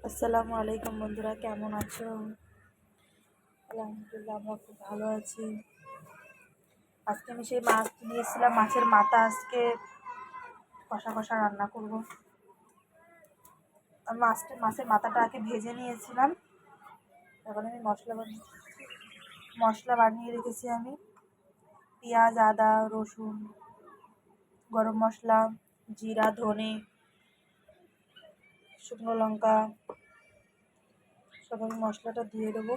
আসসালামু আলাইকুম বন্ধুরা, কেমন আছো? আলহামদুলিল্লাহ, আমরা খুব ভালো আছি। আজকে আমি সেই মাছ নিয়েছিলাম, মাছের মাথা আজকে কষা কষা রান্না করব। আমি মাছের মাথাটা আগে ভেজে নিয়েছিলাম। এখন আমি মশলা বানিয়ে রেখেছি। আমি পেঁয়াজ, আদা, রসুন, গরম মশলা, জিরা, ধনে, শুকনো লঙ্কা সব আমি মশলাটা দিয়ে দেবো।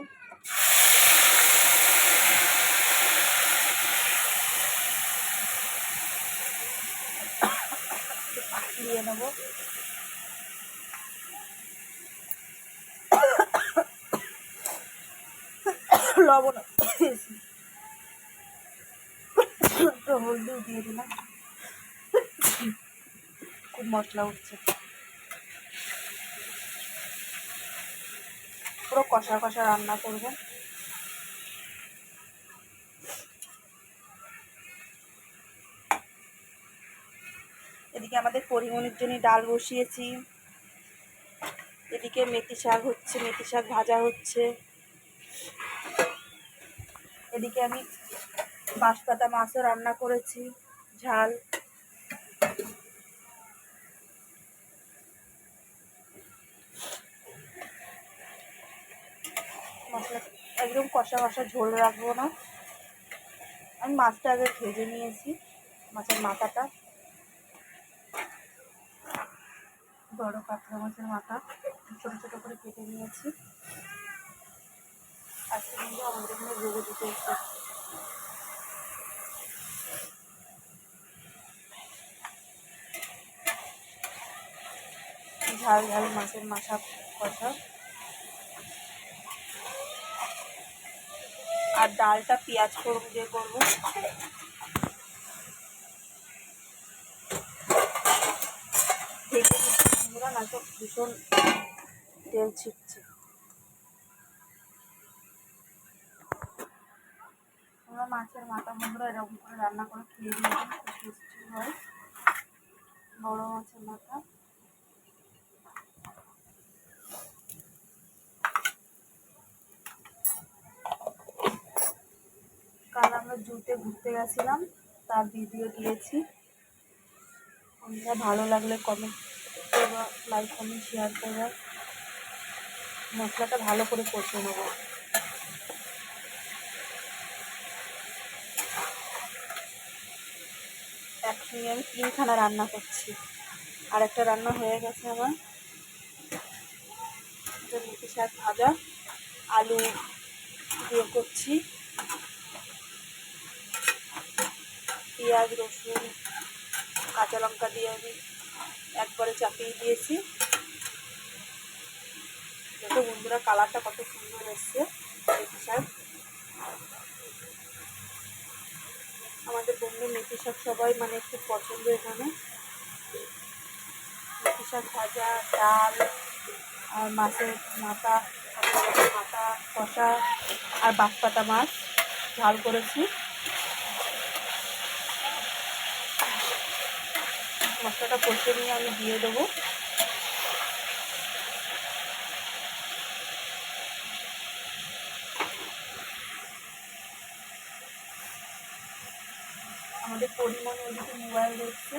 দিয়ে নেবো। লবণ দিয়েছি, একটু হলদিও দিয়ে দিলাম। খুব মশলা উঠছে, পুরো কষা কষা রান্না করব। এদিকে আমাদের পরিমণির জন্য ডাল বসিয়েছি, এদিকে মেথি শাক হচ্ছে, মেথি শাক ভাজা হচ্ছে। এদিকে আমি বাঁশপাতা মাছও রান্না করেছি, ঝাল। মশলা একদম কষা কষা, ঝোল রাখবো না। আমি মাছটা আগে ভেজে নিয়েছি, মাছের মাথাটা, বড় কাতলা মাছের মাথা ছোট ছোট করে কেটে নিয়েছি। আজকে কিন্তু আমাদের এখানে ভেজে দিতে এসেছে। ঝাল ঝাল মাছের মাথা কষা। আর ডালটা পেঁয়াজ দিয়ে করবো। ঢেকে দিচ্ছি বন্ধুরা, না তো ভীষণ তেল ছিটছে। আমরা মাছের মাথা বন্ধুরা এরকম করে রান্না করে খেয়ে দিয়েছি, খুব টেস্টি হয় বড় মাছের মাথা। কাল আমরা জুতে ঘুরতে গেছিলাম, তার ভিডিও দিয়েছি। বন্ধুরা ভালো লাগলে কমেন্ট করবা, লাইক কমেন্ট শেয়ার করবা। মশলাটা ভালো করে কষে নেব। একসঙ্গে আমি 3খানা রান্না করছি। আর একটা রান্না হয়ে গেছে আমার, মেথি শাক ভাজা, আলু দিয়ে করছি। পেঁয়াজ, রসুন, কাঁচা লঙ্কা দিয়ে আমি একবারে চাপিয়ে দিয়েছি। দেখো বন্ধুরা, কালারটা কত সুন্দর এসছে। মেথি শাক, আমাদের বন্ধু মেথি শাক সবাই মানে খুব পছন্দ। এখানে মেথি শাক ভাজা, ডাল, আর মাছের মাথা কষা, আর বাঁশপাতা মাছ ঝাল করেছি। মশলাটা কষে নিয়ে আমি দিয়ে দেবো। আমাদের পরিমাণ ওইদিকে মোবাইল দেখছে।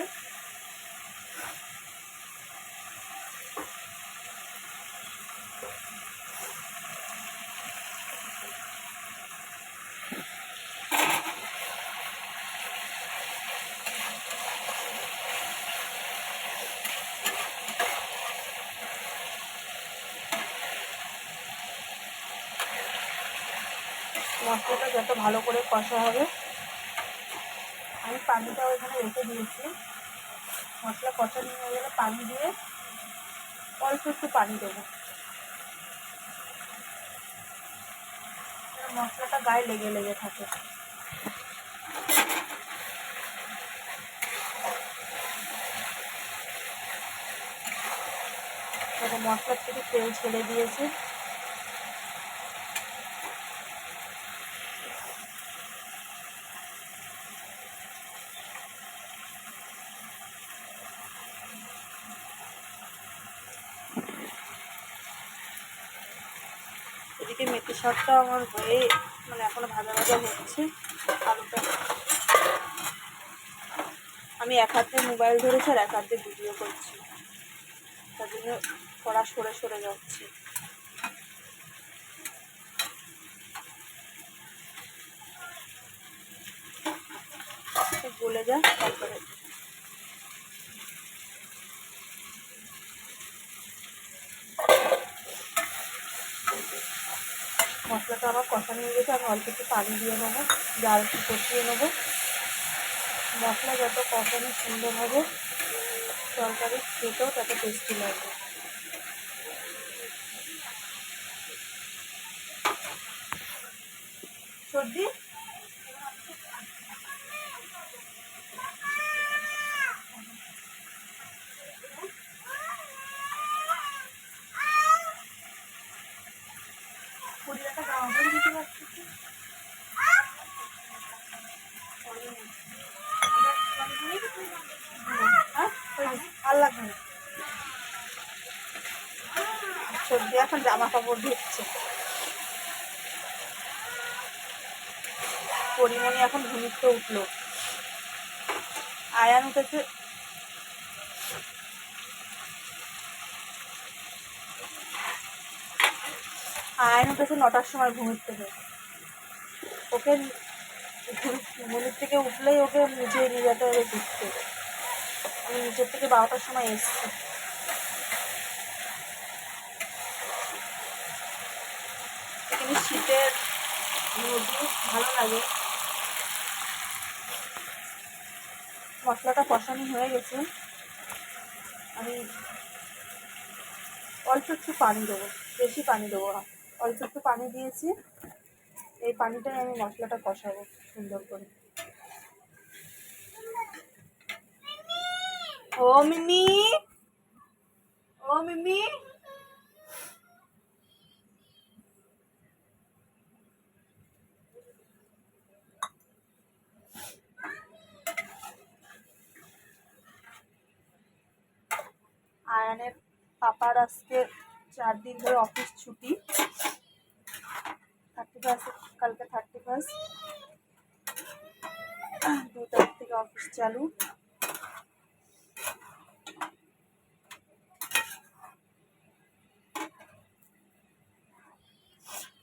মশলাটা যত ভালো করে কষা হবে, আমি পানিটাও এখানে রেখে দিয়েছি। মশলা কষানো হয়ে গেলে পানি দিয়ে অল্প একটু পানি দেবো, মশলাটা গায়ে লেগে লেগে থাকে। মশলার থেকে তেল ছেড়ে দিয়েছে। এদিকে মেথি শাকটা আমার হয়ে মানে এখনো ভাজা ভাজা হচ্ছে। আলুটা আমি এক হাতে মোবাইল ধরেছি আর এক হাতে ভিডিও করছি, তার জন্য কড়া সরে সরে যাচ্ছে। গলে যা, তারপরে মশলাটা আমার কষা নিয়ে গেছে। আমি অল্প একটু পানি দিয়ে নেবো, জাল একটু কষিয়ে নেবো। মশলা যত কষানো সুন্দর হবে তরকারি খেতেও তত টেস্টি লাগবে। সর্দি পুরিয়াটা গাওয়া করে দিতে পারছি। আর লাগবে না। সর্দি এখন জামা কাপড় ধুচ্ছে। পরিমণি এখন ঘুমিতে উঠলো। আয়ান উঠেছে, আয়ান উঠেছে 9টার সময় ঘুমির থেকে। ওকে ঘুমির থেকে উঠলেই ওকে নিচে নিয়ে যেতে হবে ঘুরতে। আমি নিচের থেকে 12টার সময় এসছি। এখানে শীতের নদী ভালো লাগে। মশলাটা কষানো হয়ে গেছে। আমি অল্প একটু পানি দেবো, বেশি পানি দেবো না, অল্প একটু পানি দিয়েছি। এই পানিটাই আমি মশলাটা কষাবো সুন্দর করে। ও মিমি, ও মিমি, আয়ানের পাপার আজকে 4 দিন ধরে অফিস ছুটি। 31 কালকে 31, 2 তারিখ থেকে অফিস চালু।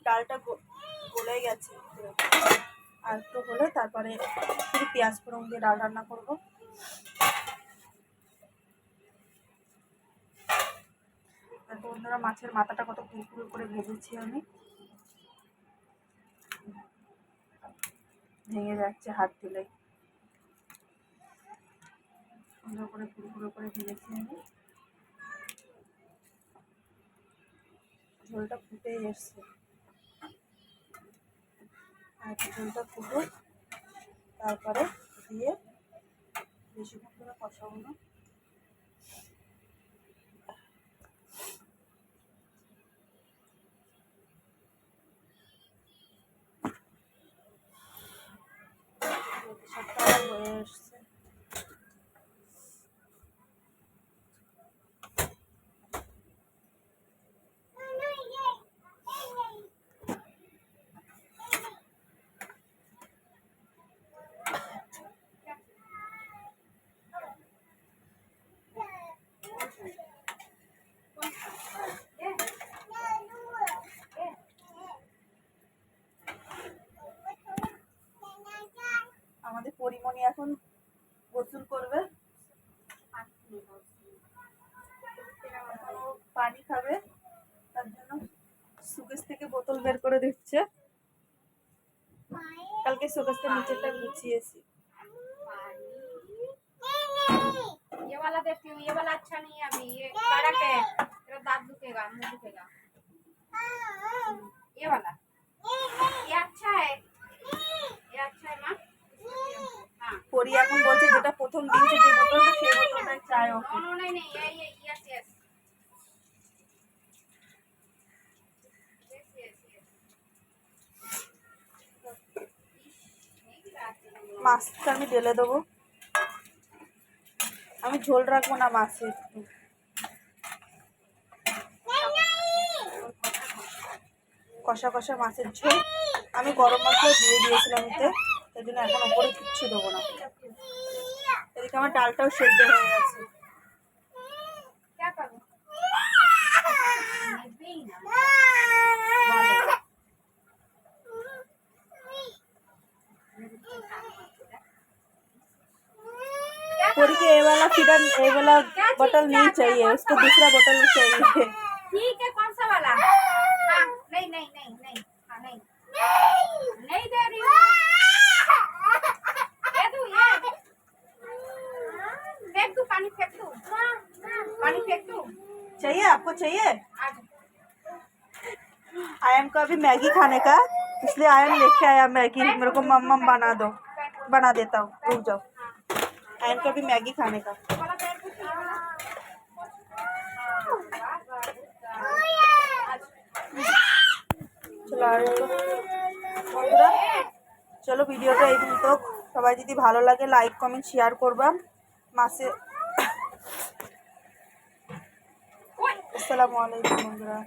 ডালটা গলে গেছে, আর একটু হলে তারপরে শুধু পেঁয়াজ ফোড়ন দিয়ে ডাল রান্না করব। বন্ধুরা মাছের মাথাটা কত কুরকুরে করে ভেজেছি আমি, ভেঙে যাচ্ছে হাত দিলে। সুন্দর করে কুরকুরে করে ভেজেছি আমি। ঝোলটা ফুটে এসছে, আর ঝোলটা ফুটুক, তারপরে দিয়ে বেশিক্ষণ করে কষাবো না। শাকটা হয়ে এসছে। আমাদের পরিমণি এখন গোসল করবে, পানি খাবে, তার জন্য সুকেশ থেকে বোতল বের করে দিচ্ছে। কালকে সুকেশটা নিচেটা গুছিয়েছি। ये वाला देखती हूँ, ये वाला अच्छा नहीं है अभी, ये कड़क है, तेरा दांत दुखेगा, मुंह दुखेगा। ये वाला ये अच्छा है, ये अच्छा है माँ। हाँ পরি এখন বলছে যেটা প্রথম দিনছে যে বোতলটা সেই বোতলটাই চাই ওকে। नो नहीं नहीं, ये yes yes yes yes yes. মাছটা আমি ঢেলে দেবো, আমি ঝোল রাখবো না মাছে একটু। কষা কষা মাছের ঝোল। আমি গরম মশলা দিয়ে দিয়েছিলাম এতে, এই জন্য এখন ওপরে কিচ্ছু দেবো না। এদিকে আমার ডালটাও সেদ্ধ হয়ে গেছে। क्या करूं नहीं ना पूरी के ये वाला फिडर ये वाला बोतल नहीं चाहिए, उसको दूसरा बोतल चाहिए। ठीक है कौन सा वाला हाँ नहीं नहीं नहीं नहीं हाँ नहीं नहीं दे रही हूँ दे दूँ ये फेंक दूँ पानी फेंक दूँ पानी फेंक दूँ चाहिए आपको चाहिए? आज आयन को अभी मैगी खाने का, इसलिए आयन लेके आया मैगी। मेरे को मम्मा बना दो, बना देता हूँ, रुक जाओ। आयन को अभी मैगी खाने का। वाला पैर कुछ ये वाला চলো আর বন্ধুরা, চলো ভিডিওটা এই পর্যন্ত। সবাই যদি ভালো লাগে লাইক কমেন্ট শেয়ার করবা। মাসে আসসালামু আলাইকুম বন্ধুরা।